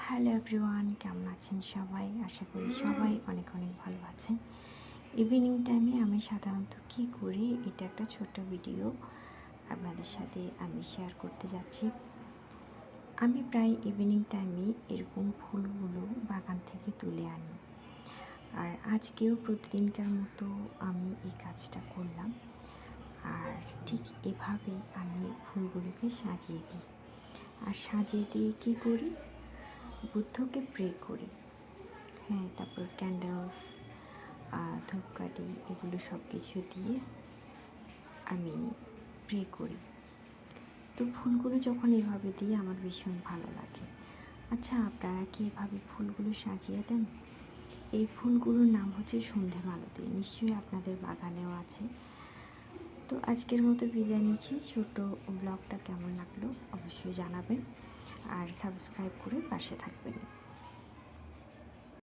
Hello everyone, কেমন আছেন সবাই? আশা করি সবাই অনেক অনেক ভালো আছেন। ইভিনিং টাইমে আমি সাধারণত কী করি, এটা একটা ছোট্ট ভিডিও আপনাদের সাথে আমি শেয়ার করতে যাচ্ছি। আমি প্রায় ইভিনিং টাইমে এরকম ফুলগুলো বাগান থেকে তুলে আনি, আর আজকেও প্রতিদিনকার মতো আমি এই কাজটা করলাম। আর ঠিক এভাবেই আমি ফুলগুলোকে সাজিয়ে দিই। আর সাজিয়ে দিয়ে কী করি, বুদ্ধকে প্রে করি। হ্যাঁ, তারপর ক্যান্ডেলস, ধূপকাঠি, এগুলো সব কিছু দিয়ে আমি প্রে করি। তো ফুলগুলো যখন এভাবে দিই আমার ভীষণ ভালো লাগে। আচ্ছা, আপনারা কি এভাবে ফুলগুলো সাজিয়ে দেন? এই ফুলগুলোর নাম হচ্ছে সন্ধে মালতী, নিশ্চয়ই আপনাদের বাগানেও আছে। তো আজকের মতো বিদায় নিচ্ছি। ছোট ব্লগটা কেমন লাগলো অবশ্যই জানাবেন, আর সাবস্ক্রাইব করে পাশে থাকবেন।